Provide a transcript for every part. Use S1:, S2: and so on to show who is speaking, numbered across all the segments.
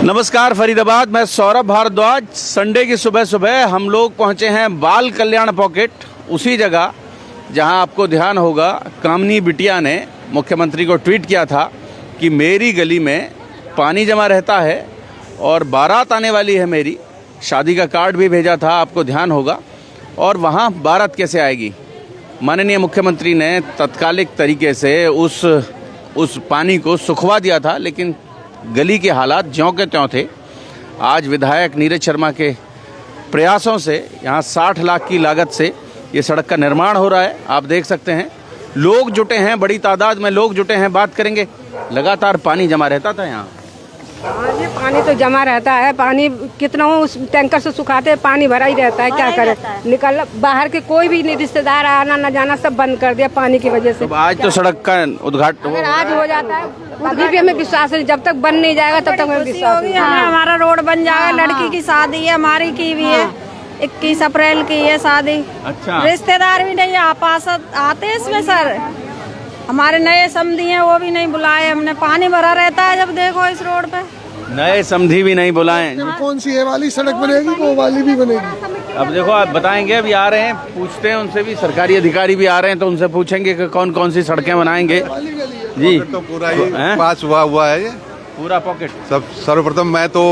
S1: नमस्कार फरीदाबाद, मैं सौरभ भारद्वाज। संडे की सुबह सुबह हम लोग पहुंचे हैं बाल कल्याण पॉकेट, उसी जगह जहां आपको ध्यान होगा कामनी बिटिया ने मुख्यमंत्री को ट्वीट किया था कि मेरी गली में पानी जमा रहता है और बारात आने वाली है मेरी। शादी का कार्ड भी भेजा था, आपको ध्यान होगा। और वहां बारात कैसे आएगी? माननीय मुख्यमंत्री ने तत्कालिक तरीके से उस पानी को सुखवा दिया था, लेकिन गली के हालात ज्यों के त्यों थे। आज विधायक नीरज शर्मा के प्रयासों से यहाँ 60 लाख की लागत से ये सड़क का निर्माण हो रहा है। आप देख सकते हैं लोग जुटे हैं, बड़ी तादाद में लोग जुटे हैं। बात करेंगे, लगातार पानी जमा रहता था यहाँ।
S2: हाँ जी, पानी तो जमा रहता है। पानी कितना उस टैंकर से सुखाते हैं, पानी भरा ही रहता है। क्या करें, निकल बाहर के कोई भी रिश्तेदार आना न जाना सब बंद कर दिया पानी की वजह से।
S1: तो आज तो सड़क का उद्घाटन
S2: अगर आज हो जाता है, अभी भी हमें विश्वास है, जब तक बन नहीं जाएगा तब तक हमें विश्वास है।
S3: हमारा रोड बन जाएगा। लड़की की शादी है, हमारी की भी है। 21 अप्रैल की है शादी।
S1: अच्छा,
S3: रिश्तेदार भी नहीं आते इसमें सर। हमारे नए समधी हैं, वो भी नहीं बुलाए हमने। पानी भरा रहता है जब देखो इस रोड पे।
S1: नए समधी भी नहीं बुलाए।
S4: कौन सी ये वाली सड़क बनेगी, वो वाली भी बनेगी।
S1: अब देखो, आप बताएंगे, अभी आ रहे हैं, पूछते हैं उनसे भी। सरकारी अधिकारी भी आ रहे हैं तो उनसे पूछेंगे कि कौन कौन सी सड़कें बनाएंगे जी।
S5: तो पूरा ही पास हुआ है ये
S1: पूरा पॉकेट।
S5: सर्वप्रथम मैं तो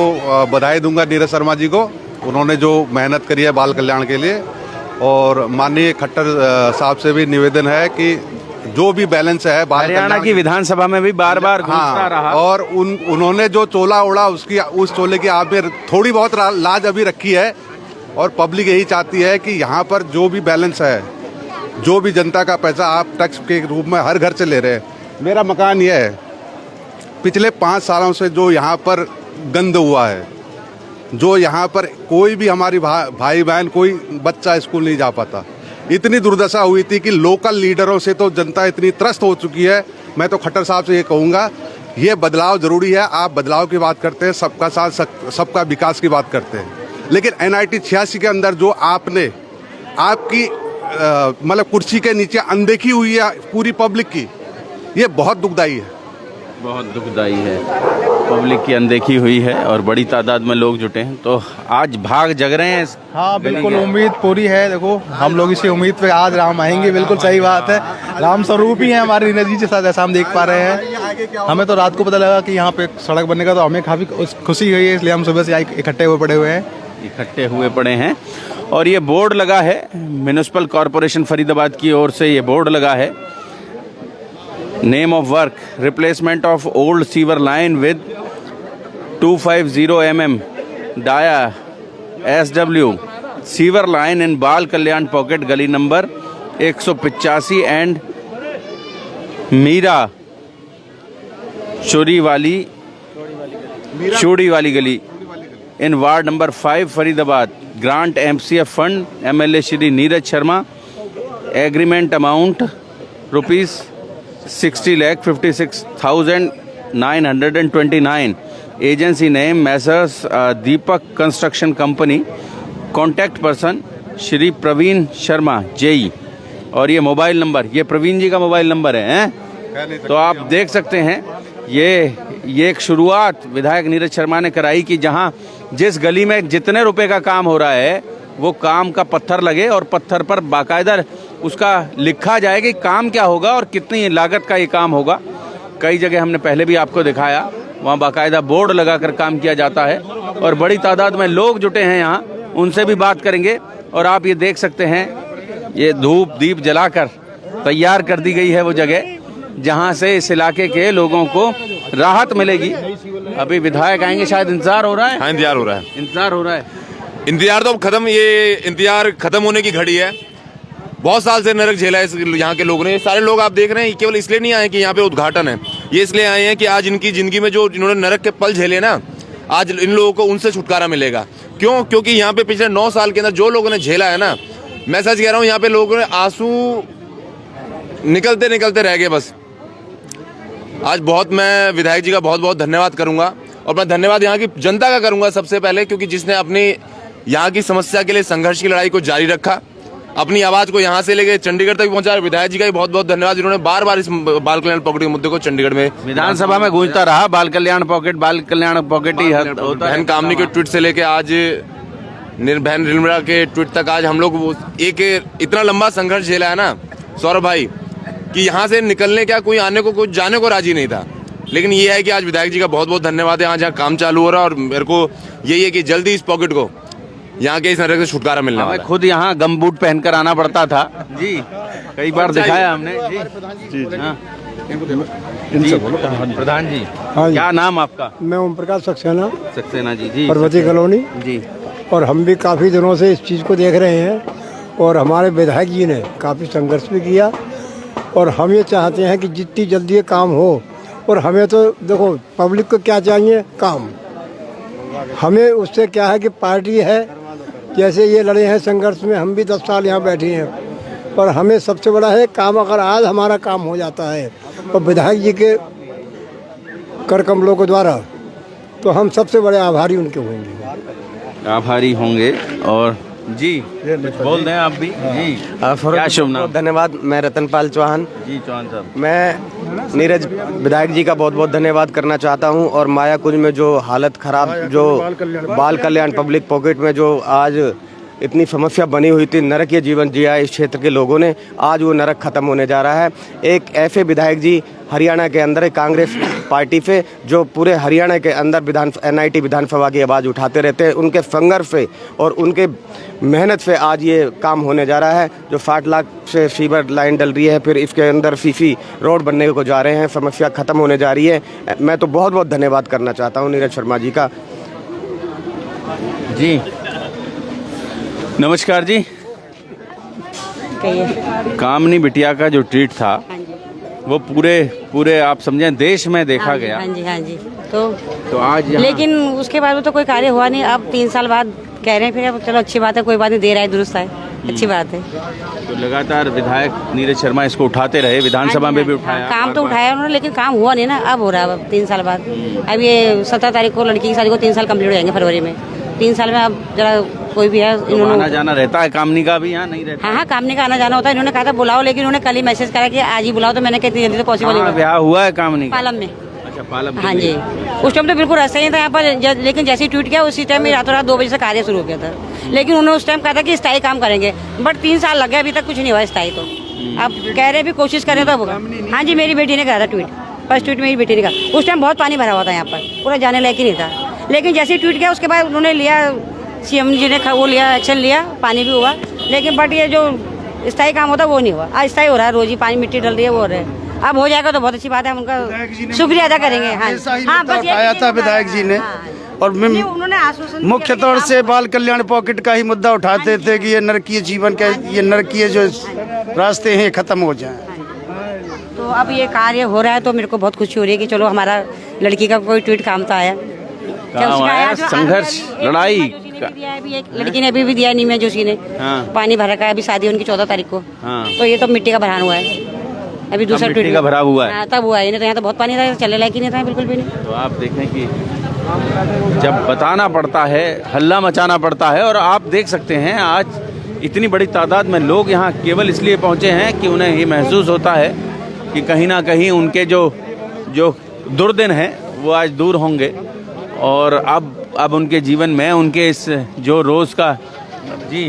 S5: बधाई दूंगा नीरज शर्मा जी को। उन्होंने जो मेहनत करी है बाल कल्याण के लिए। और माननीय खट्टर साहब से भी निवेदन है कि जो भी बैलेंस है
S1: हरियाणा की विधानसभा में भी बार बार घूमता रहा।
S5: और उन्होंने जो चोला ओढ़ा उस चोले की आप में थोड़ी बहुत लाज अभी रखी है। और पब्लिक यही चाहती है कि यहाँ पर जो भी बैलेंस है, जो भी जनता का पैसा आप टैक्स के रूप में हर घर से ले रहे हैं। मेरा मकान यह है, पिछले 5 सालों से जो यहाँ पर गंद हुआ है, जो यहाँ पर कोई भी हमारी भाई बहन कोई बच्चा स्कूल नहीं जा पाता, इतनी दुर्दशा हुई थी कि लोकल लीडरों से तो जनता इतनी त्रस्त हो चुकी है। मैं तो खट्टर साहब से ये कहूँगा, ये बदलाव जरूरी है। आप बदलाव की बात करते हैं, सबका साथ सबका विकास की बात करते हैं, लेकिन NIT 86 के अंदर जो आपने आपकी मतलब कुर्सी के नीचे अनदेखी हुई है पूरी पब्लिक की, ये बहुत दुखदाई है।
S1: बहुत दुखदाई है, पब्लिक की अनदेखी हुई है और बड़ी तादाद में लोग जुटे हैं। तो आज भाग जग रहे हैं।
S4: हाँ बिल्कुल, उम्मीद पूरी है। देखो हम लोग इसी उम्मीद पे आज राम आएंगे। बिल्कुल सही बात है, राम स्वरूप ही है हमारे नीरज जी के साथ, ऐसा हम देख पा रहे हैं। हमें तो रात को पता लगा कि यहाँ पे सड़क बनने का, तो हमें काफ़ी खुशी हुई है, इसलिए हम सुबह से इकट्ठे हुए पड़े हैं। और ये बोर्ड लगा है म्युनिसिपल कॉरपोरेशन फरीदाबाद की ओर से, ये बोर्ड लगा है, name of work replacement of old sewer line with 250 mm dia SW sewer line in Bal Kalyan pocket गली नंबर 185 एंड मीरा चोरी वाली गली in ward number 5 Faridabad. Grant MCF fund MLA Shri Neeraj Sharma. Agreement amount ₹60,56,929। Agency name messrs Deepak construction company. Contact person Shri Praveen Sharma JE। और ये mobile number, ये प्रवीण जी का mobile number है। तो आप देख सकते हैं, ये एक शुरुआत विधायक नीरज शर्मा ने कराई कि जहां जिस गली में जितने रुपए का काम हो रहा है, वो काम का पत्थर लगे और पत्थर पर बाकायदा उसका लिखा जाए कि काम क्या होगा और कितनी लागत का ये काम होगा। कई जगह हमने पहले भी आपको दिखाया, वहाँ बाकायदा बोर्ड लगाकर काम किया जाता है और बड़ी तादाद में लोग जुटे हैं यहाँ। उनसे भी बात करेंगे। और आप ये देख सकते हैं, ये धूप दीप जलाकर तैयार कर दी गई है वो जगह जहाँ से इस इलाके के लोगों को राहत मिलेगी। अभी विधायक आएंगे, शायद इंतजार हो रहा है।
S6: हाँ, इंतजार हो रहा है।
S1: इंतजार
S6: तो अब खत्म, ये इंतजार खत्म होने की घड़ी है। बहुत साल से नरक झेला है यहाँ के लोगों ने। सारे लोग आप देख रहे हैं, केवल इसलिए नहीं आए कि यहाँ पे उद्घाटन है, ये इसलिए आए हैं कि आज इनकी जिंदगी में जो इन्होंने नरक के पल झेले ना, आज इन लोगों को उनसे छुटकारा मिलेगा। क्यों? क्योंकि यहाँ पे पिछले 9 साल के अंदर जो लोगों ने झेला है ना, मैं सच कह रहा हूँ, यहाँ पे लोगों ने आंसू निकलते निकलते रह गए बस। आज मैं विधायक जी का बहुत बहुत धन्यवाद करूंगा। और मैं धन्यवाद यहाँ की जनता का करूंगा सबसे पहले, क्योंकि जिसने अपनी यहाँ की समस्या के लिए संघर्ष की लड़ाई को जारी रखा। अपनी आवाज को यहाँ से लेके चंडीगढ़ तक पहुंचा। विधायक जी का भी बहुत बहुत धन्यवाद, जिन्होंने बार बार इस बाल कल्याण पॉकेट के मुद्दे को चंडीगढ़ में
S1: विधानसभा में गूंजता रहा बाल कल्याण पॉकेट ही होता
S6: बहन
S1: है।
S6: कामनी के ट्वीट से लेके आज बहन निर्मला के ट्वीट तक आज हम लोग एक इतना लंबा संघर्ष झेला है ना सौरभ भाई, कि यहाँ से निकलने क्या कोई आने को कोई जाने को राजी नहीं था। लेकिन ये है कि आज विधायक जी का बहुत बहुत धन्यवाद है, आज यहाँ काम चालू हो रहा है और मेरे को यही है कि जल्दी इस पॉकेट को यहाँ के इस नरक से छुटकारा मिलने
S1: हमें
S6: वाला है।
S1: खुद यहाँ गम बूट पहनकर आना पड़ता था जी, कई बार दिखाया हमने जी। हाँ। जी, प्रधान जी,
S7: हाँ जी।
S1: क्या नाम आपका?
S7: मैं ओम प्रकाश सक्सेना,
S1: सक्सेना जी। जी
S7: पर्वती कॉलोनी।
S1: जी।
S7: और हम भी काफ़ी दिनों से इस चीज़ को देख रहे हैं और हमारे विधायक जी ने काफ़ी संघर्ष भी किया और हम ये चाहते हैं कि जितनी जल्दी ये काम हो। और हमें तो देखो पब्लिक को क्या चाहिए, काम। हमें उससे क्या है कि पार्टी है, जैसे ये लड़े हैं संघर्ष में, हम भी 10 साल यहाँ बैठे हैं, पर हमें सबसे बड़ा है काम। अगर आज हमारा काम हो जाता है और विधायक जी के कर कमलों के द्वारा, तो हम सबसे बड़े आभारी उनके होंगे।
S1: आभारी होंगे। और जी कुछ बोल दें आप भी जी। क्या शुभ नाम?
S8: धन्यवाद। मैं रतनपाल चौहान।
S1: जी चौहान साहब।
S8: मैं नीरज विधायक जी का बहुत बहुत धन्यवाद करना चाहता हूं। और माया कुंज में जो हालत खराब, जो बाल कल्याण पब्लिक पॉकेट में जो आज इतनी समस्या बनी हुई थी, नरकीय जीवन जिया इस क्षेत्र के लोगों ने, आज वो नरक खत्म होने जा रहा है। एक ऐसे विधायक जी हरियाणा के अंदर कांग्रेस पार्टी से जो पूरे हरियाणा के अंदर NIT विधानसभा की आवाज़ उठाते रहते हैं, उनके संघर्ष से और उनके मेहनत से आज ये काम होने जा रहा है। जो 60 लाख से सीवर लाइन डल रही है, फिर इसके अंदर सीसी रोड बनने को जा रहे हैं, समस्या खत्म होने जा रही है। मैं तो बहुत बहुत धन्यवाद करना चाहता हूँ नीरज शर्मा जी का।
S1: जी नमस्कार जी। कामनी बिटिया का जो ट्वीट था वो पूरे आप समझें देश में देखा गया।
S9: हाँ जी हाँ जी। तो
S1: आज
S9: लेकिन उसके बाद में तो कोई कार्य हुआ नहीं। अब 3 साल बाद कह रहे हैं, फिर अब चलो अच्छी बात है, कोई बात नहीं, दे रहा है, दुरुस्त है, अच्छी बात है।
S1: तो लगातार विधायक नीरज शर्मा इसको उठाते रहे, विधानसभा में भी उठाया,
S9: काम तो उठाया उन्होंने, लेकिन काम हुआ नहीं ना। अब हो रहा है, अब 3 साल बाद। अब ये 17 तारीख को लड़की की शादी को 3 साल कम्प्लीट हो जाएंगे फरवरी में। 3 साल में अब जरा कोई भी है,
S1: तो आना जाना रहता है कामनी का भी, यहाँ नहीं रहता?
S9: हाँ, कामनी का आना जाना होता है। इन्होंने कहा था बुलाओ, लेकिन उन्होंने कल ही मैसेज करा कि आज ही बुलाओ, तो मैंने कहा इतनी जल्दी तो पॉसिबल नहीं।
S1: ब्याह हुआ है कामनी का?
S9: पालम में।
S1: अच्छा, पालम।
S9: हाँ जी। उस टाइम तो बिल्कुल रास्ता नहीं था यहाँ पर, लेकिन जैसे ही ट्वीट किया उसी टाइम में रातों रात 2 बजे से कार्य शुरू हो गया था। लेकिन उन्होंने उस टाइम कहा था कि स्थायी काम करेंगे, बट 3 साल लग गए, अभी तक कुछ नहीं हुआ स्थायी। तो अब कह रहे भी कोशिश करें तो होगा। हाँ जी, मेरी बेटी ने कहा था ट्वीट, फर्स्ट ट्वीट मेरी बेटी ने कहा। उस टाइम बहुत पानी भरा हुआ था यहाँ पर, पूरा जाने लायक ही नहीं था। लेकिन जैसे ही ट्वीट किया उसके बाद उन्होंने लिया, CM जी ने वो लिया, एक्शन लिया, पानी भी हुआ। लेकिन बट ये जो स्थायी काम होता है वो नहीं हुआ। आज स्थायी हो रहा है, रोज ही पानी मिट्टी डल रही है, वो हो रहा है। अब हो जाएगा तो बहुत अच्छी बात है, हम उनका शुक्रिया अदा करेंगे। हाँ, बस
S10: आया था विधायक जी ने। और
S9: उन्होंने आश्वासन
S10: मुख्य तौर से बाल कल्याण पॉकेट का ही मुद्दा उठाते थे कि ये नरकीय जीवन का, ये नरकीय जो रास्ते हैं खत्म हो जाएं।
S9: तो अब ये कार्य हो रहा है तो मेरे को बहुत खुशी हो रही है कि चलो हमारा लड़की का कोई ट्वीट काम तो आया।
S1: काम आया, संघर्ष, लड़ाई।
S9: लड़की ने अभी भी दिया नीमे जोशी ने।
S1: हाँ।
S9: पानी भरा का, अभी शादी उनकी 14 तारीख को।
S1: हाँ।
S9: तो ये तो मिट्टी का भरान हुआ है, अभी दूसरा
S1: मिट्टी का भरा हुआ है।
S9: हाँ, तब हुआ है, नहीं तो यहाँ तो बहुत पानी था, चलने लायक ही नहीं था बिल्कुल भी नहीं।
S1: तो आप देखें कि जब बताना पड़ता है, हल्ला मचाना पड़ता है। और आप देख सकते हैं आज इतनी बड़ी तादाद में लोग यहाँ केवल इसलिए पहुँचे हैं कि उन्हें ये महसूस होता है कि कहीं ना कहीं उनके जो दुर्दिन हैं वो आज दूर होंगे। और अब उनके जीवन में उनके इस जो रोज़ का जी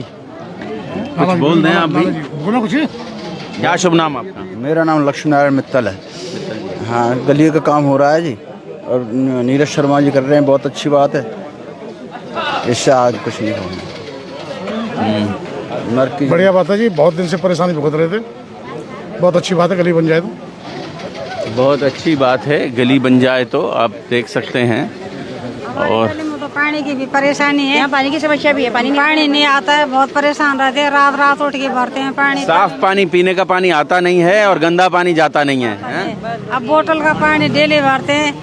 S1: कुछ बोल दें आप भी।
S7: बोलो कुछ।
S1: क्या शुभ नाम आपका?
S10: मेरा नाम लक्ष्मी नारायण मित्तल है। हाँ, गली का काम हो रहा है जी, और नीरज शर्मा जी कर रहे हैं, बहुत अच्छी बात है। इससे आज कुछ नहीं होना।
S7: बढ़िया बात है जी, बहुत दिन से परेशानी भुगत रहे थे, बहुत अच्छी बात है, गली बन जाए तो
S1: बहुत अच्छी बात है, गली बन जाए तो। आप देख सकते हैं। और
S3: तो पानी की भी परेशानी है,
S9: यहाँ पानी की समस्या भी है, पानी
S3: नहीं आता है, बहुत परेशान रहते हैं, रात रात उठ के भरते हैं पानी।
S1: साफ पानी, पीने का पानी आता नहीं है और गंदा पानी जाता नहीं है, हैं?
S3: अब बोतल का पानी डेली भरते हैं,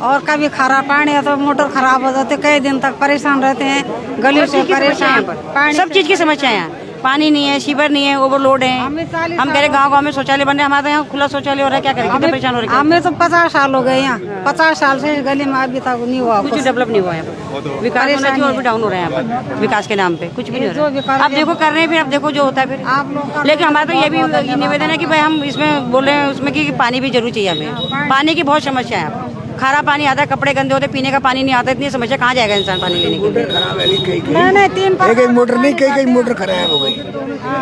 S3: और कभी खराब पानी है तो मोटर खराब हो जाते, कई दिन तक परेशान रहते हैं, गली से परेशान।
S9: सब चीज की समस्या है यहाँ। पानी नहीं है, सीवर नहीं है, ओवरलोड है। हम कह रहे गांव में शौचालय बन रहे, हमारे यहाँ खुला शौचालय हो रहा है, क्या करें, कितने परेशान हो रहे हैं।
S3: हमें तो 50 साल हो गए यहाँ, 50 साल से गली में अभी तक नहीं हुआ,
S9: कुछ डेवलप नहीं हुआ यहाँ पर। विकास होना चाहिए और भी डाउन हो रहा है यहाँ पर, विकास के नाम पे कुछ भी नहीं हो रहा है। अब देखो कर रहे हैं, फिर अब देखो जो होता है फिर। लेकिन हमारा तो ये भी निवेदन है कि भाई हम इसमें बोल रहे हैं उसमें कि पानी भी जरूर चाहिए हमें। पानी की बहुत समस्या है, खारा पानी आता है, कपड़े गंदे होते, पीने का पानी नहीं आता, इतनी समस्या, कहाँ जाएगा इंसान पानी लेने के लिए।
S3: नहीं 3
S7: एक मोटर नहीं, कई मोटर खराब हो गई,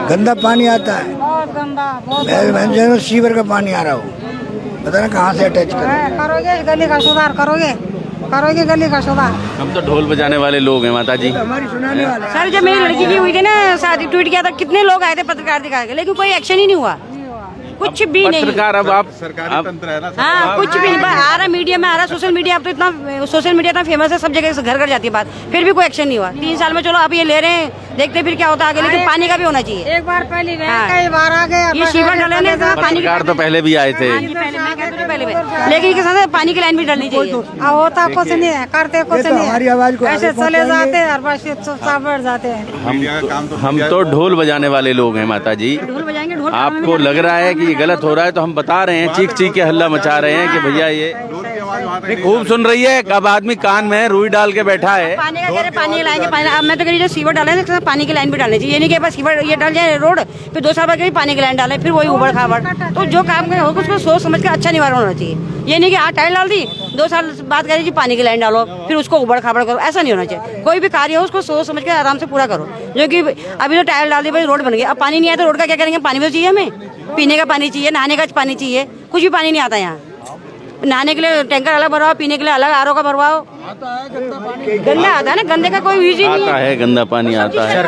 S7: गंदा पानी आता है,
S3: बहुत गंदा,
S7: सीवर का पानी आ रहा हो, पता ना कहाँ से अटैच
S3: करोगे गली का सुधार, करोगे गली का सुधार।
S1: हम तो ढोल बजाने वाले लोग हैं माता जी।
S7: हमारी सुनाने वाले।
S9: सर जब मेरी लड़की की हुई थी ना शादी, ट्वीट किया था, कितने लोग आए थे पत्रकार दिखा के, लेकिन कोई एक्शन ही नहीं हुआ, कुछ भी नहीं।
S1: पत्रकार अब आप
S5: सरकारी तंत्र है ना।
S9: हाँ कुछ भी नहीं आ रहा, मीडिया में आ रहा, सोशल मीडिया अब तो इतना सोशल मीडिया इतना फेमस है, सब जगह से घर घर जाती है बात, फिर भी कोई एक्शन नहीं हुआ। 3 साल में चलो अब ये ले रहे हैं, देखते फिर क्या होता है आगे, लेकिन पानी का भी होना चाहिए।
S3: एक बार पहले
S9: हाँ।
S3: कई बार आ गए,
S9: ये सीवर डाले ना पानी की,
S1: पत्रकार तो पहले भी आए थे,
S9: लेकिन के साथ पानी की लाइन भी डालनी चाहिए।
S3: होता कुछ नहीं है, करते कुछ नहीं
S7: हमारी
S3: है,
S7: आवाज को
S3: ऐसे
S7: आगे
S3: चले
S7: पहुंचाएंगे।
S3: जाते हैं और बस चुपचाप बैठ जाते हैं।
S1: हम तो ढोल बजाने वाले लोग हैं माता जी।
S9: ढोल बजाएंगे, ढोल
S1: आपको लग रहा है कि ये गलत हो रहा है तो हम बता रहे हैं, चीख चीख के हल्ला मचा रहे हैं कि भैया ये खूब सुन रही है। अब आदमी कान में रुई डाल के बैठा है।
S9: पानी का कह रहे पानी लाएंगे, पानी अब मैं तो कह रही हूँ सीवर डाले ना, पानी की लाइन भी डालनी चाहिए। ये नहीं कि बस सीवर ये डाल जाए रोड, फिर 2 साल बाद पानी की लाइन डाले, फिर वही उबड़ खाबड़। तो जो काम करे होगा उसको सोच समझ के अच्छा निवारण होना चाहिए। ये नहीं कि आज टाइल डाल दी, 2 साल बाद कह रही पानी की लाइन डालो, फिर उसको उबड़ खाबड़ करो, ऐसा नहीं होना चाहिए। कोई भी कार्य हो उसको सोच समझ के आराम से पूरा करो। जो कि अभी तो टाइल डाल दी, भाई रोड बन गई, अब पानी नहीं आया तो रोड का क्या करेंगे। पानी भी चाहिए हमें, पीने का पानी चाहिए, नहाने का पानी चाहिए, कुछ भी पानी नहीं आता यहाँ। नहाने के लिए टैंकर अलग भरवाओ, पीने के लिए अलग आरओ का भरवाओ। गंदा आता है ना, गंदे का कोई यूज ही नहीं
S1: आता है, गंदा पानी आता है।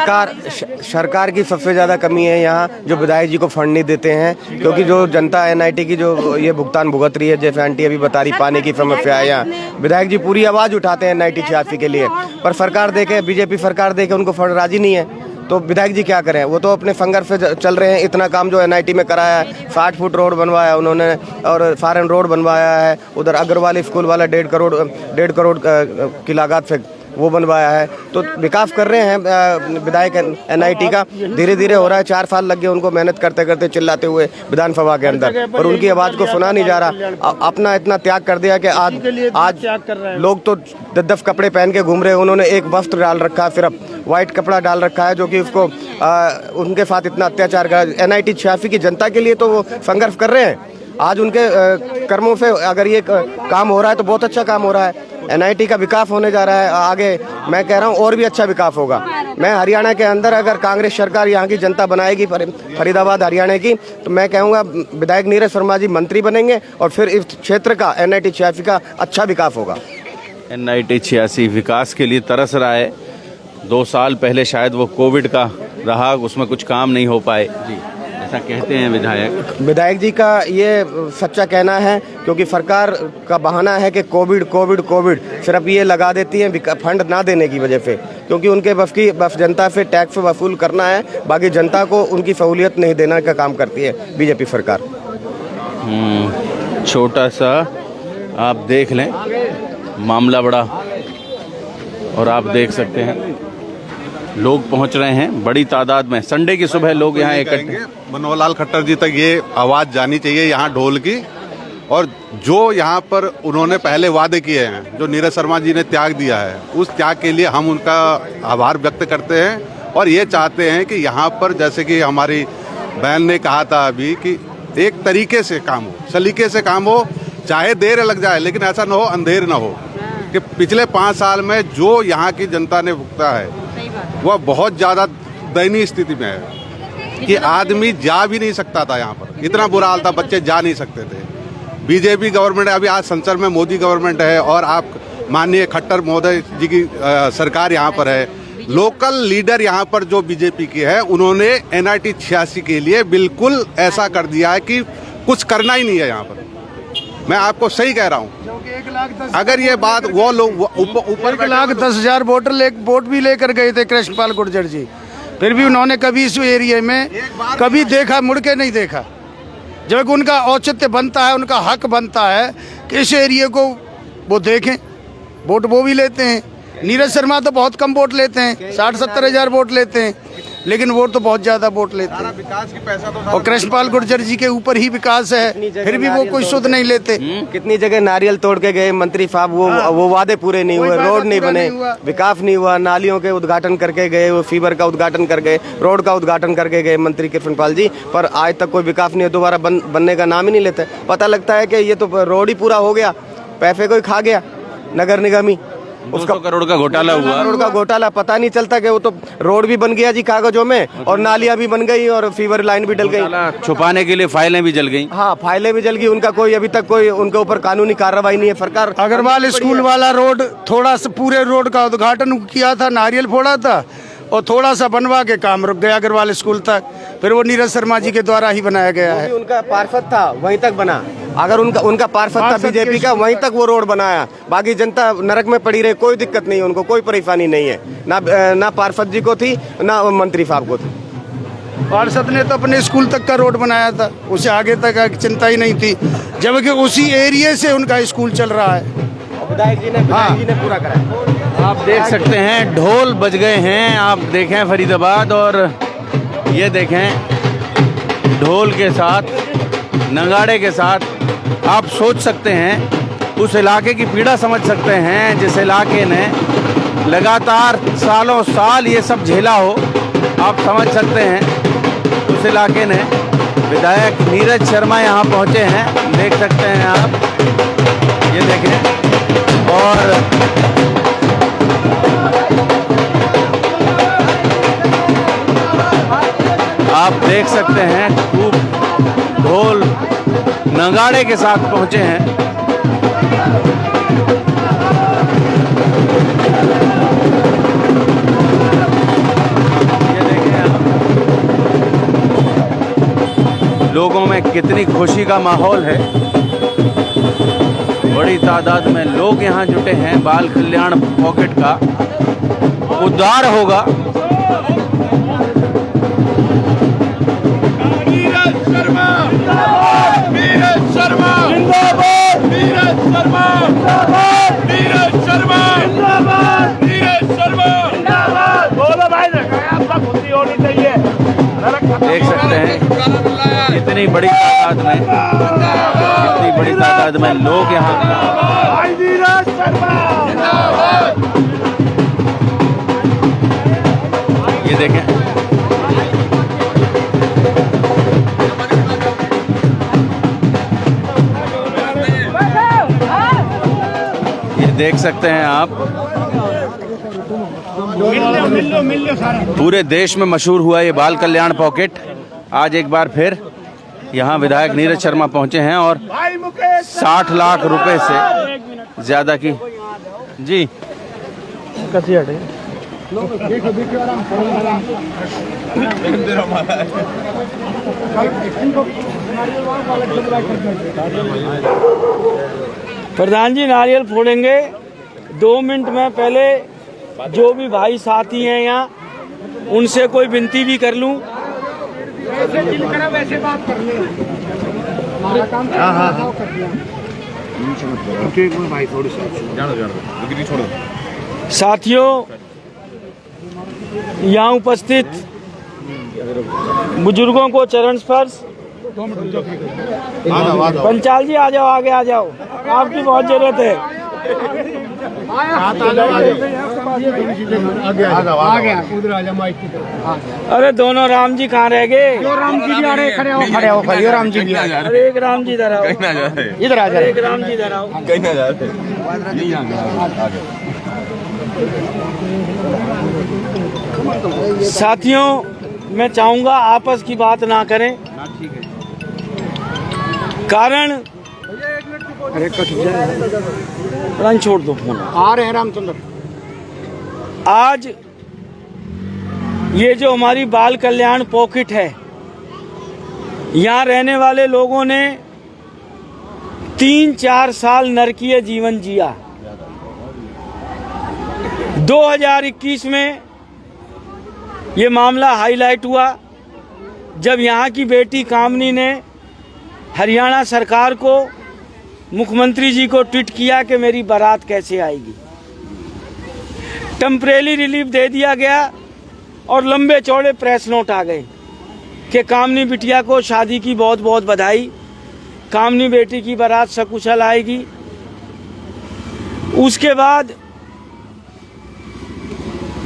S8: सरकार की सबसे ज़्यादा कमी है यहाँ, जो विधायक जी को फंड नहीं देते हैं, क्योंकि जो जनता NIT की जो ये भुगतान भुगत रही है, जैसे आंटी अभी बता रही पानी की समस्या है यहाँ, विधायक जी पूरी आवाज़ उठाते हैं NIT 86 के लिए, पर सरकार देखे, बीजेपी सरकार देखे उनको फंड राजी नहीं है, तो विधायक जी क्या करें। वो तो अपने संघर्ष से चल रहे हैं। इतना काम जो NIT में कराया है, 60 फुट रोड बनवाया उन्होंने, और फॉरेन रोड बनवाया है, उधर अग्रवाल स्कूल वाला 1.5 करोड़ की लागत से वो बनवाया है। तो विकास कर रहे हैं विधायक NIT का, धीरे धीरे हो रहा है। 4 साल लग गए उनको मेहनत करते करते, चिल्लाते हुए विधानसभा के अंदर, और उनकी आवाज़ को सुना नहीं जा रहा। अपना इतना त्याग कर दिया कि आज लोग तो 10 कपड़े पहन के घूम रहे हैं। उन्होंने एक वस्त्र डाल रखा है, सिर्फ वाइट कपड़ा डाल रखा है, जो कि उसको उनके साथ इतना अत्याचार कर। NIT 86 की जनता के लिए तो वो संघर्ष कर रहे हैं। आज उनके कर्मों से अगर ये काम हो रहा है तो बहुत अच्छा काम हो रहा है। NIT का विकास होने जा रहा है आगे। मैं कह रहा हूँ और भी अच्छा विकास होगा। मैं हरियाणा के अंदर अगर कांग्रेस सरकार यहाँ की जनता बनाएगी, फरीदाबाद हरियाणा की, तो मैं कहूँगा विधायक नीरज शर्मा जी मंत्री बनेंगे और फिर इस क्षेत्र का NIT 86 का अच्छा विकास होगा।
S1: NIT 86 विकास के लिए तरस रहा है। 2 साल पहले शायद वो कोविड का रहा, उसमें कुछ काम नहीं हो पाए जी, ऐसा कहते हैं विधायक
S8: जी का ये सच्चा कहना है, क्योंकि सरकार का बहाना है कि कोविड सिर्फ ये लगा देती है फंड ना देने की वजह से, क्योंकि उनके बस जनता से टैक्स वसूल करना है, बाकी जनता को उनकी सहूलियत नहीं देने का काम करती है बीजेपी सरकार।
S1: छोटा सा आप देख लें, मामला बड़ा, और आप देख सकते हैं लोग पहुंच रहे हैं बड़ी तादाद में। संडे की सुबह लोग यहाँ इकट्ठे।
S5: मनोहर लाल खट्टर जी तक ये आवाज़ जानी चाहिए यहाँ ढोल की, और जो यहाँ पर उन्होंने पहले वादे किए हैं, जो नीरज शर्मा जी ने त्याग दिया है, उस त्याग के लिए हम उनका आभार व्यक्त करते हैं। और ये चाहते हैं कि यहाँ पर, जैसे कि हमारी बहन ने कहा था अभी, कि एक तरीके से काम हो, सलीके से काम हो, चाहे देर लग जाए, लेकिन ऐसा ना हो अंधेर ना हो। कि पिछले 5 साल में जो यहाँ की जनता ने भुगता है वह बहुत ज़्यादा दयनीय स्थिति में है कि आदमी जा भी नहीं सकता था। यहाँ पर इतना बुरा हाल था, बच्चे जा नहीं सकते थे। बीजेपी गवर्नमेंट है, अभी आज संसद में मोदी गवर्नमेंट है, और आप माननीय खट्टर महोदय जी की सरकार यहाँ पर है। लोकल लीडर यहाँ पर जो बीजेपी के हैं, उन्होंने NIT 86 के लिए बिल्कुल ऐसा कर दिया है कि कुछ करना ही नहीं है यहाँ पर। मैं आपको सही कह रहा हूँ। अगर ये बात वो लोग ऊपर
S7: 1,10,000 वोट भी लेकर गए थे कृष्णपाल गुर्जर जी, फिर भी उन्होंने कभी इस एरिया में कभी देखा, मुड़ के नहीं देखा। जब उनका औचित्य बनता है, उनका हक बनता है कि इस एरिया को वो देखें, वोट वो भी लेते हैं। नीरज शर्मा तो बहुत कम वोट लेते हैं, 60-70 हज़ार वोट लेते हैं,
S10: लेकिन वो तो बहुत ज्यादा वोट लेते हैं।
S5: विकास की पैसा तो
S10: और कृष्णपाल गुर्जर जी के ऊपर ही विकास है, फिर भी वो कोई सुध नहीं लेते।
S8: कितनी जगह नारियल तोड़ के गए मंत्री साहब, वो वादे पूरे नहीं हुए, रोड नहीं बने, विकास नहीं हुआ, नालियों के उद्घाटन करके गए, वो फीवर का उद्घाटन कर गए, रोड का उद्घाटन करके गए मंत्री कृष्णपाल जी, पर आज तक कोई विकास नहीं, दोबारा बनने का नाम ही नहीं लेते। पता लगता है कि ये तो रोड ही पूरा हो गया, पैसे कोई खा गया नगर निगम ही,
S1: उसका करोड़ का घोटाला हुआ,
S8: करोड़ का घोटाला, पता नहीं चलता कि वो तो रोड भी बन गया जी कागजों में, और नालियां भी बन गई, और फीवर लाइन भी डल गई,
S1: छुपाने के लिए फाइलें भी जल गई।
S8: हाँ, फाइलें भी जल गई, उनका कोई अभी तक कोई उनके ऊपर कानूनी कार्रवाई नहीं है। सरकार
S10: अग्रवाल स्कूल वाला रोड थोड़ा सा पूरे रोड का उद्घाटन किया था, नारियल फोड़ा था और थोड़ा सा बनवा के काम रुक गया अग्रवाल स्कूल तक, फिर वो नीरज शर्मा जी के द्वारा ही बनाया गया है।
S8: उनका पार्षद था वहीं तक बना, अगर उनका पार्षद था बीजेपी का, वहीं तक वो रोड बनाया, बाकी जनता नरक में पड़ी रही, कोई दिक्कत नहीं है उनको, कोई परेशानी नहीं है, ना पार्षद जी को थी ना मंत्री साहब को थी।
S10: पार्षद ने तो अपने स्कूल तक का रोड बनाया था, उसे आगे तक चिंता ही नहीं थी, जबकि उसी एरिया से उनका स्कूल चल रहा है।
S8: विधायक जी ने पूरा कराया।
S1: आप देख सकते हैं ढोल बज गए हैं, आप देखें फरीदाबाद, और ये देखें ढोल के साथ, नगाड़े के साथ, आप सोच सकते हैं, उस इलाके की पीड़ा समझ सकते हैं जिस इलाके ने लगातार सालों साल ये सब झेला हो। आप समझ सकते हैं उस इलाके ने। विधायक नीरज शर्मा यहाँ पहुँचे हैं, देख सकते हैं आप, ये देखें, और आप देख सकते हैं खूब ढोल नगाड़े के साथ पहुंचे हैं। ये देखें आप, लोगों में कितनी खुशी का माहौल है, बड़ी तादाद में लोग यहाँ जुटे हैं। बाल कल्याण पॉकेट का उद्धार होगा। देख सकते हैं इतनी बड़ी तादाद में लोग यहाँ, ये देखें, ये देख सकते हैं आप, पूरे देश में मशहूर हुआ ये बाल कल्याण पॉकेट। आज एक बार फिर यहाँ विधायक नीरज शर्मा पहुंचे हैं और 60 लाख रुपए से ज्यादा की जी
S11: प्रधान जी नारियल फोड़ेंगे 2 मिनट में। पहले जो भी भाई साथी हैं यहाँ, उनसे कोई विनती भी कर लूं। वैसे बात कर ले। साथियों, यहाँ उपस्थित बुजुर्गों को चरण स्पर्श। पंचाल जी आ जाओ, आगे आ जाओ, आपकी बहुत जरूरत है। अरे दोनों राम जी कहाँ रह गए?
S10: राम जी भी आ रहे, खड़े हो राम जी भी।
S11: अरे एक राम जी इधर आओ,
S10: इधर आ जाए,
S11: एक राम जी इधर आओ। साथियों, मैं चाहूंगा आपस की बात ना करें, कारण रन छोड़ दो, फोन
S10: आ रहे हैं रामचंद्र।
S11: आज ये जो हमारी बाल कल्याण पॉकेट है, यहाँ रहने वाले लोगों ने 3-4 साल नरकीय जीवन जिया। 2021 में ये मामला हाईलाइट हुआ जब यहाँ की बेटी कामनी ने हरियाणा सरकार को, मुख्यमंत्री जी को ट्वीट किया कि मेरी बारात कैसे आएगी। टेम्परेरी रिलीफ दे दिया गया, और लंबे चौड़े प्रेस नोट आ गए कि कामनी बिटिया को शादी की बहुत बहुत बधाई, कामनी बेटी की बारात सकुशल आएगी। उसके बाद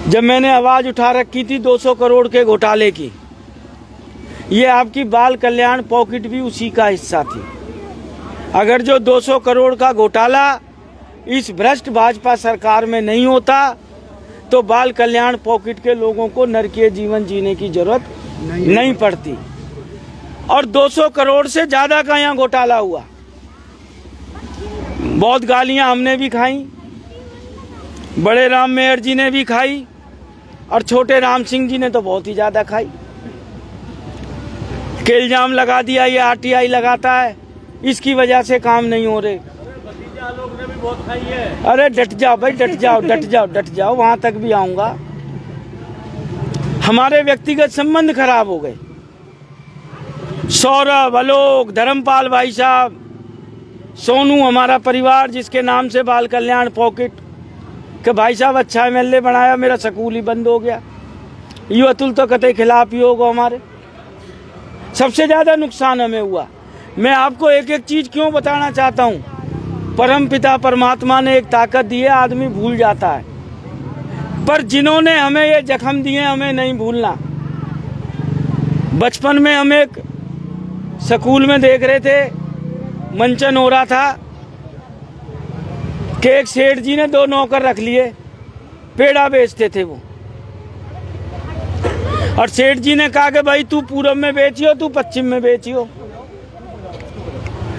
S11: जब मैंने आवाज़ उठा रखी थी 200 करोड़ के घोटाले की, ये आपकी बाल कल्याण पॉकेट भी उसी का हिस्सा थी। अगर जो 200 करोड़ का घोटाला इस भ्रष्ट भाजपा सरकार में नहीं होता तो बाल कल्याण पॉकेट के लोगों को नरकीय जीवन जीने की जरूरत नहीं पड़ती। और 200 करोड़ से ज्यादा का यहाँ घोटाला हुआ। बहुत गालियां हमने भी खाई, बड़े राम मेयर जी ने भी खाई और छोटे राम सिंह जी ने तो बहुत ही ज्यादा खाई। के इल्जाम लगा दिया ये आरटीआई लगाता है, इसकी वजह से काम नहीं हो रहे। लोग ने भी बहुत खाई है। अरे डट जाओ भाई, डट जाओ डट जाओ डट जाओ, वहां तक भी आऊंगा। हमारे व्यक्तिगत संबंध खराब हो गए। सौरभ, आलोक, धर्मपाल भाई साहब, सोनू, हमारा परिवार जिसके नाम से बाल कल्याण पॉकेट के भाई साहब अच्छा एमएलए बनाया, मेरा स्कूल ही बंद हो गया। यू अतुल तो कतई खिलाफ ही होगा हमारे। सबसे ज्यादा नुकसान हमें हुआ। मैं आपको एक एक चीज क्यों बताना चाहता हूँ। परम पिता परमात्मा ने एक ताकत दी है, आदमी भूल जाता है, पर जिन्होंने हमें ये जख्म दिए हमें नहीं भूलना। बचपन में हम एक स्कूल में देख रहे थे, मंचन हो रहा था कि एक सेठ जी ने 2 नौकर रख लिए, पेड़ा बेचते थे वो। और सेठ जी ने कहा कि भाई तू पूरब में बेचियो, तू पश्चिम में बेचियो,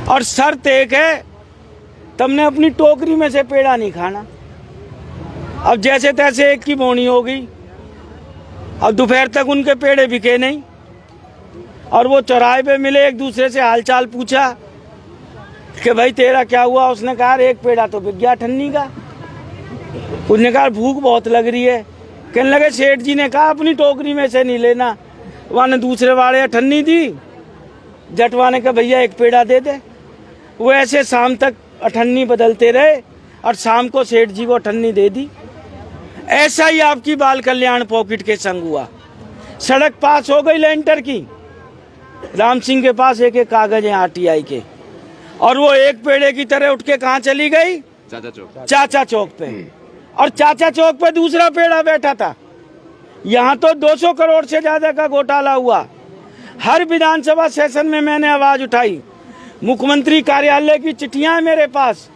S11: और शर्त एक है, तुमने अपनी टोकरी में से पेड़ा नहीं खाना। अब जैसे तैसे एक की बोनी हो गई। अब दोपहर तक उनके पेड़े बिके नहीं, और वो चौराहे पे मिले, एक दूसरे से हालचाल पूछा कि भाई तेरा क्या हुआ। उसने कहा एक पेड़ा तो बिक गया ठन्नी का। उसने कहा भूख बहुत लग रही है। कहने लगे सेठ जी ने कहा अपनी टोकरी में से नहीं लेना। वहाँ ने दूसरे वाले ठन्नी दी, जटवाने का भैया एक पेड़ा दे दे। वो ऐसे शाम तक अठन्नी बदलते रहे और शाम को सेठ जी को अठन्नी दे दी। ऐसा ही आपकी बाल कल्याण पॉकेट के संग हुआ। सड़क पास हो गई लेंटर की, राम सिंह के पास एक एक कागज है आरटीआई के, और वो एक पेड़े की तरह उठ के कहाँ चली गई, चाचा चौक पे। और चाचा चौक पे दूसरा पेड़ा बैठा था। यहाँ तो 200 करोड़ से ज्यादा का घोटाला हुआ। हर विधानसभा सेशन में मैंने आवाज उठाई। मुख्यमंत्री कार्यालय की चिट्ठियां हैं मेरे पास,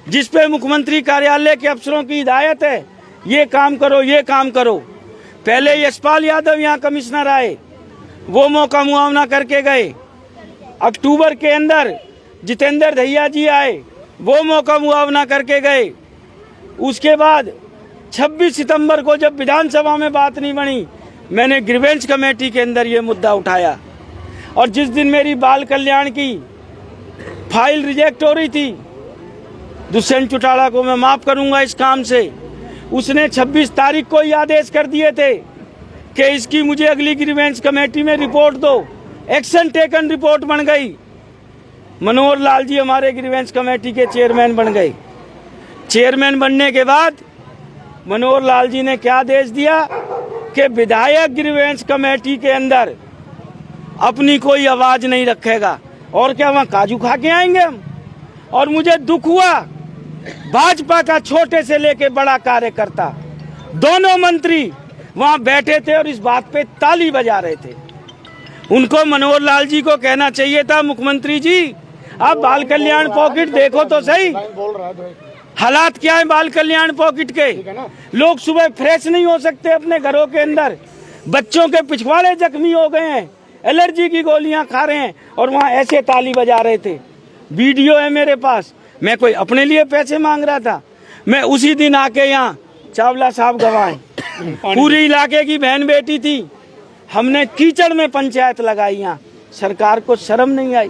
S11: जिसपे मुख्यमंत्री कार्यालय के अफसरों की हिदायत है, ये काम करो ये काम करो। पहले यशपाल यादव यहाँ कमिश्नर आए, वो मौका मुआवना करके गए। अक्टूबर के अंदर जितेंद्र दहिया जी आए, वो मौका मुआवना करके गए। उसके बाद 26 सितंबर को जब विधानसभा में बात नहीं बनी, मैंने ग्रीवेंस कमेटी के अंदर ये मुद्दा उठाया। और जिस दिन मेरी बाल कल्याण की फाइल रिजेक्ट हो रही थी, दुष्यंत चौटाला को मैं माफ करूंगा इस काम से, उसने 26 तारीख को ही आदेश कर दिए थे कि इसकी मुझे अगली ग्रीवेंस कमेटी में रिपोर्ट दो। एक्शन टेकन रिपोर्ट बन गई। मनोहर लाल जी हमारे ग्रीवेंस कमेटी के चेयरमैन बन गए। चेयरमैन बनने के बाद मनोहर लाल जी ने क्या आदेश दिया कि विधायक ग्रीवेंस कमेटी के अंदर अपनी कोई आवाज नहीं रखेगा। और क्या वहाँ काजू खा के आएंगे हम। और मुझे दुख हुआ, भाजपा का छोटे से लेके बड़ा कार्यकर्ता, दोनों मंत्री वहाँ बैठे थे और इस बात पे ताली बजा रहे थे। उनको मनोहर लाल जी को कहना चाहिए था, मुख्यमंत्री जी आप बाल कल्याण पॉकेट देखो तो सही, हालात क्या है बाल कल्याण पॉकेट के। लोग सुबह फ्रेश नहीं हो सकते अपने घरों के अंदर, बच्चों के पिछवाड़े जख्मी हो गए हैं, एलर्जी की गोलियां खा रहे हैं, और वहाँ ऐसे ताली बजा रहे थे। वीडियो है मेरे पास। मैं कोई अपने लिए पैसे मांग रहा था, मैं उसी दिन आके यहाँ चावला साहब गवाए, पूरी इलाके की बहन बेटी थी, हमने कीचड़ में पंचायत लगाई। यहाँ सरकार को शर्म नहीं आई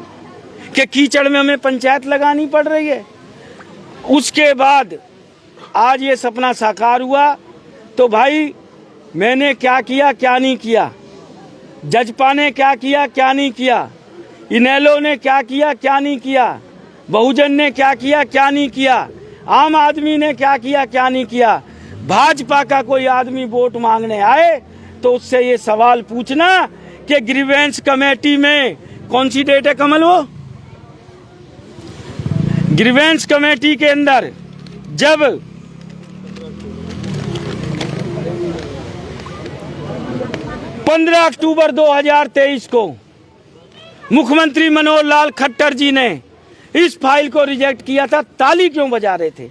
S11: कि कीचड़ में हमें पंचायत लगानी पड़ रही है। उसके बाद आज ये सपना साकार हुआ। तो भाई मैंने क्या किया क्या नहीं किया, जजपा ने क्या किया क्या नहीं किया, इनेलो ने क्या किया क्या नहीं किया, बहुजन ने क्या किया क्या नहीं किया, आम आदमी ने क्या किया क्या नहीं किया। भाजपा का कोई आदमी वोट मांगने आए तो उससे ये सवाल पूछना कि ग्रीवेंस कमेटी में कौन सी डेट है कमल, वो ग्रीवेंस कमेटी के अंदर जब 15 अक्टूबर 2023 को मुख्यमंत्री मनोहर लाल खट्टर जी ने इस फाइल को रिजेक्ट किया था, ताली क्यों बजा रहे थे?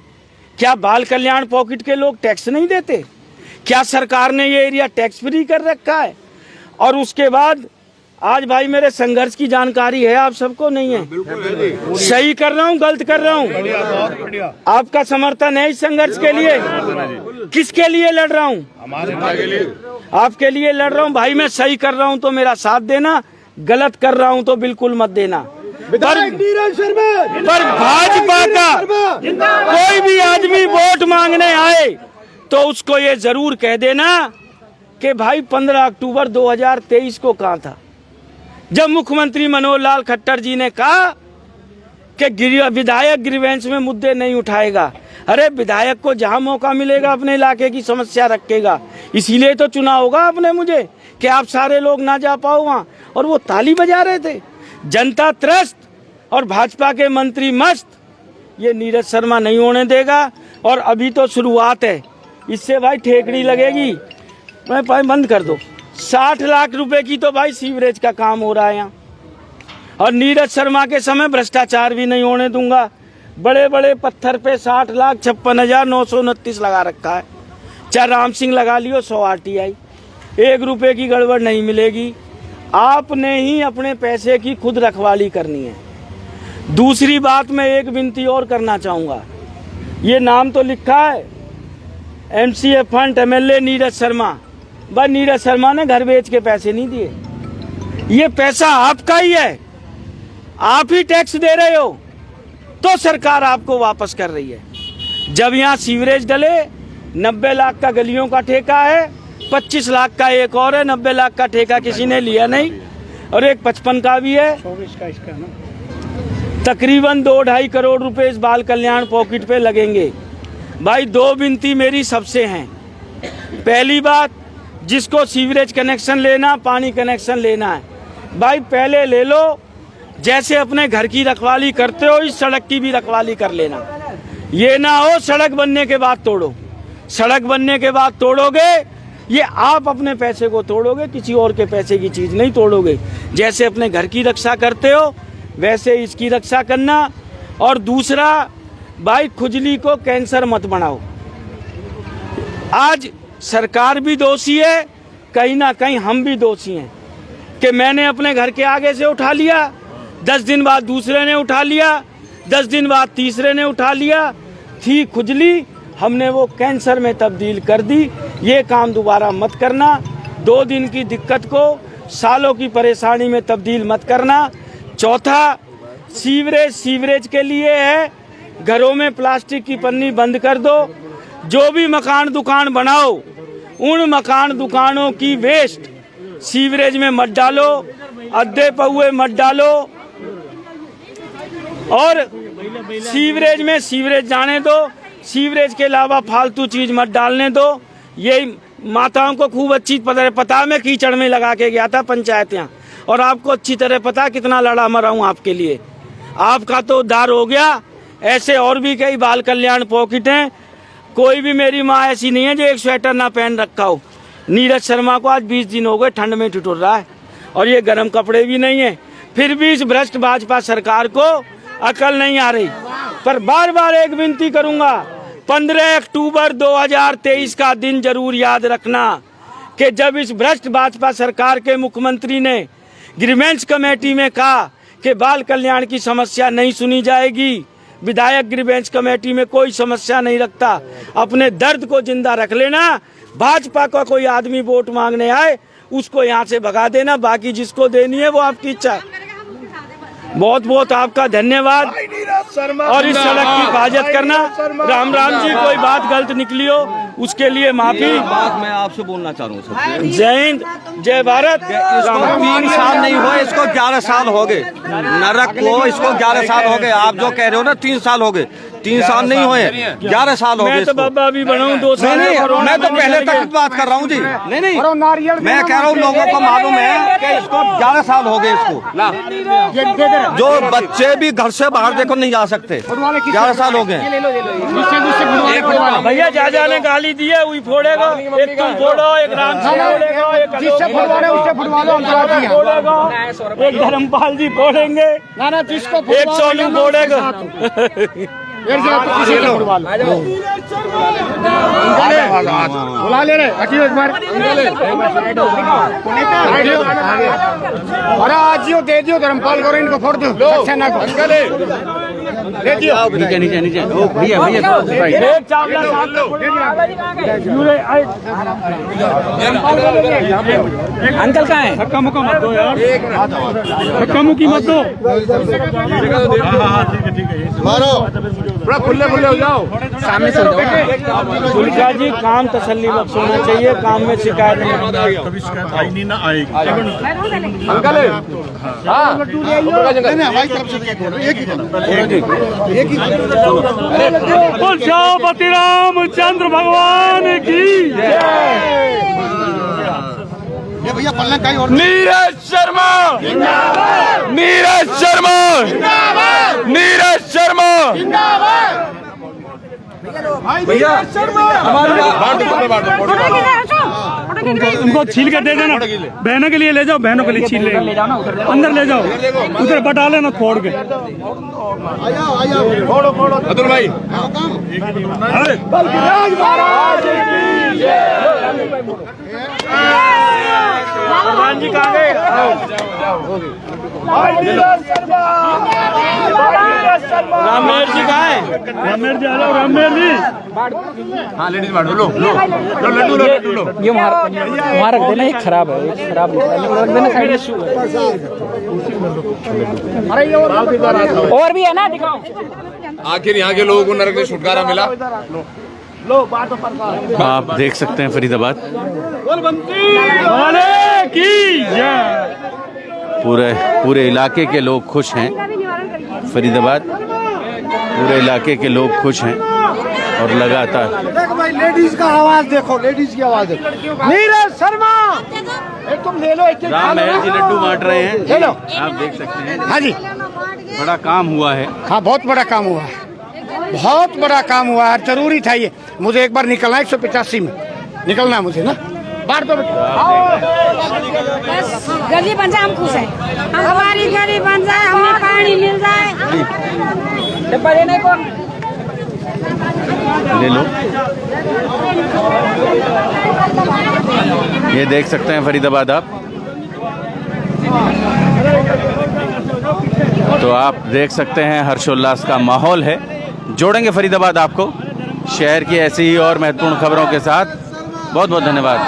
S11: क्या बाल कल्याण पॉकेट के लोग टैक्स नहीं देते? क्या सरकार ने ये एरिया टैक्स फ्री कर रखा है? और उसके बाद आज भाई मेरे संघर्ष की जानकारी है, आप सबको नहीं है? सही कर रहा हूँ, गलत कर रहा हूँ? आपका समर्थन है इस संघर्ष के लिए? किसके लिए लड़ रहा हूँ? आपके लिए लड़ रहा हूँ भाई। मैं सही कर रहा हूँ तो मेरा साथ देना, गलत कर रहा हूँ तो बिल्कुल मत देना। पर भाजपा का कोई भी आदमी वोट मांगने आए तो उसको ये जरूर कह देना कि भाई 15 अक्टूबर 2023 को कहाँ था जब मुख्यमंत्री मनोहर लाल खट्टर जी ने कहा कि विधायक ग्रीवेंस में मुद्दे नहीं उठाएगा। अरे विधायक को जहां मौका मिलेगा अपने इलाके की समस्या रखेगा, इसीलिए तो चुना होगा आपने मुझे कि आप सारे लोग ना जा पाओ वहां। और वो ताली बजा रहे थे, जनता त्रस्त और भाजपा के मंत्री मस्त। ये नीरज शर्मा नहीं होने देगा। और अभी तो शुरुआत है, इससे भाई ठेकड़ी लगेगी। मैं भाई बंद कर दो। 60 लाख रुपए की तो भाई सीवरेज का काम हो रहा है यहाँ, और नीरज शर्मा के समय भ्रष्टाचार भी नहीं होने दूंगा। बड़े बड़े पत्थर पे 60 लाख 56,929 लगा रखा है। चाहे राम सिंह लगा लियो 100 RTI, 1 रुपए की गड़बड़ नहीं मिलेगी। आपने ही अपने पैसे की खुद रखवाली करनी है। दूसरी बात मैं एक विनती और करना चाहूँगा। ये नाम तो लिखा है MCA fund MLA Neeraj Sharma, बस नीरज शर्मा ने घर बेच के पैसे नहीं दिए। ये पैसा आपका ही है, आप ही टैक्स दे रहे हो तो सरकार आपको वापस कर रही है। जब यहाँ सीवरेज डले 90 लाख का गलियों का ठेका है, 25 लाख का एक और है, 90 लाख का ठेका किसी ने लिया नहीं, और एक 55 का भी है। 24 का इसका ना तकरीबन 2-2.5 करोड़ रुपए इस बाल कल्याण पॉकेट पे लगेंगे। भाई 2 विनती मेरी सबसे हैं। पहली बात, जिसको सीवरेज कनेक्शन लेना, पानी कनेक्शन लेना है, भाई पहले ले लो। जैसे अपने घर की रखवाली करते हो इस सड़क की भी रखवाली कर लेना। ये ना हो सड़क बनने के बाद तोड़ो। सड़क बनने के बाद तोड़ोगे, ये आप अपने पैसे को तोड़ोगे, किसी और के पैसे की चीज नहीं तोड़ोगे। जैसे अपने घर की रक्षा करते हो वैसे इसकी रक्षा करना। और दूसरा भाई, खुजली को कैंसर मत बनाओ। आज सरकार भी दोषी है, कहीं ना कहीं हम भी दोषी हैं कि मैंने अपने घर के आगे से उठा लिया, 10 दिन बाद दूसरे ने उठा लिया, 10 दिन बाद तीसरे ने उठा लिया। थी खुजली, हमने वो कैंसर में तब्दील कर दी। ये काम दोबारा मत करना। 2 दिन की दिक्कत को सालों की परेशानी में तब्दील मत करना। चौथा, सीवरेज के लिए है, घरों में प्लास्टिक की पन्नी बंद कर दो। जो भी मकान दुकान बनाओ, उन मकान दुकानों की वेस्ट सीवरेज में मत डालो, अद्दे पहुए मत डालो। और सीवरेज जाने दो, सीवरेज के अलावा फालतू चीज मत डालने दो। ये माताओं को खूब अच्छी पता है। मैं कीचड़ में लगा के गया था पंचायत यहाँ, और आपको अच्छी तरह पता कितना लड़ा मरा हूँ आपके लिए। आपका तो उद्धार हो गया। ऐसे और भी कई बाल कल्याण पॉकेट हैं। कोई भी मेरी माँ ऐसी नहीं है जो एक स्वेटर ना पहन रखा हो। नीरज शर्मा को आज 20 दिन हो गए ठंड में ठिठुर रहा है, और ये गर्म कपड़े भी नहीं है। फिर भी इस भ्रष्ट भाजपा सरकार को अकल नहीं आ रही। पर बार बार एक विनती करूंगा, 15 अक्टूबर 2023 का दिन जरूर याद रखना कि जब इस भ्रष्ट भाजपा सरकार के मुख्यमंत्री ने ग्रीवेंस कमेटी में कहा कि बाल कल्याण की समस्या नहीं सुनी जाएगी, विधायक ग्रीवेंस कमेटी में कोई समस्या नहीं रखता। अपने दर्द को जिंदा रख लेना। भाजपा का कोई आदमी वोट मांगने आए उसको यहाँ से भगा देना, बाकी जिसको देनी है वो आपकी इच्छा। बहुत बहुत आपका धन्यवाद। और इस सड़क की हिफाजत करना। राम राम जी, कोई बात गलत निकली हो उसके लिए माफी।
S8: बात मैं आपसे बोलना चाह रहा हूँ सर।
S11: जय हिंद, जय भारत।
S8: इसको 3 साल नहीं हुए, इसको 11 साल हो गए। नरक को इसको 11 साल हो गए। आप जो कह रहे हो ना 3 साल हो गए, 3 साल नहीं हुए, 11 साल हो गए।
S11: मैं तो बाबा अभी बनाऊं 2 साल।
S8: नहीं, मैं तो पहले तक बात कर रहा हूँ जी। नहीं, मैं कह रहा हूँ लोगों को मालूम है कि इसको 11 साल हो गए इसको। जो बच्चे भी घर से बाहर देखो नहीं जा सकते, 11 साल हो गए।
S11: भैया जा ने गाली दी है, वही फोड़ेगा। एक तुम फोड़ो, एक राम सिंह फोड़ेगा, एक एक धर्मपाल जी फोड़ेंगे, एक सोनू फोड़ेगा।
S7: बुला ले रहे अरे आज जियो दे दियो धर्मपाल को, इनको फोड़ दो सक्सेना को दे दियो।
S1: नीचे ओ भैया
S11: एक चावला अंकल कहाँ है? धक्का मुक्का मत दो यार, धक्का मुक्की मत दो।
S5: मारो
S7: थोड़ा खुले खुले हो जाओ, सामने से
S11: दुर्गा जी काम तसल्ली बख्श होना चाहिए, काम में शिकायत नहीं
S7: ना आएगी। अंकल हमारी तरफ से एक ही
S11: बोल श्यामपति रामचंद्र भगवान की जय।
S7: ये भैया पलना कहीं और
S6: नीरज शर्मा जिंदाबाद, नीरज शर्मा जिंदाबाद, नीरज शर्मा
S7: भैया
S11: उनको छील के दे देना, बहनों के लिए ले जाओ, बहनों के लिए छील ले जाओ, अंदर ले जाओ, उधर बटा लेना फोड़ के।
S6: अतुल भाई
S11: प्रधान जी कहाँ गए? रामेर जी कहाँ है? रामेर जी आ जाओ, रामेर जी।
S6: हाँ लेडीज बांट लो, लड्डू लो।
S11: ये वहाँ रख देना, ये खराब है, ये खराब रख देना साइड में। और भी है ना, दिखाओ।
S6: आखिर यहाँ के लोगों को नरक से छुटकारा मिला।
S1: आप देख सकते हैं फरीदाबाद
S11: की जय।
S1: पूरे इलाके के लोग खुश हैं। फरीदाबाद पूरे इलाके के लोग खुश हैं और लगातार
S7: देखो भाई लेडीज का आवाज देखो, लेडीज की आवाज देखो। नीरज शर्मा एक तुम ले लो, एक
S1: राम महल जी लड्डू बांट रहे हैं,
S7: ले लो।
S1: आप देख सकते हैं।
S7: हाँ जी,
S1: बड़ा काम हुआ है।
S7: हाँ बहुत बड़ा काम हुआ है, बहुत बड़ा काम हुआ है, जरूरी था ये। मुझे एक बार निकलना है 185 में निकलना है मुझे ना। बांट दो
S3: गली बन जाए, हम खुश है, हमारी गली बन जाए, हमें पानी मिल जाए।
S1: ले लो, ये देख सकते हैं फरीदाबाद आप। तो आप देख सकते हैं हर्षोल्लास का माहौल है। जोड़ेंगे फरीदाबाद आपको शहर की ऐसी ही और महत्वपूर्ण खबरों के साथ। बहुत बहुत धन्यवाद।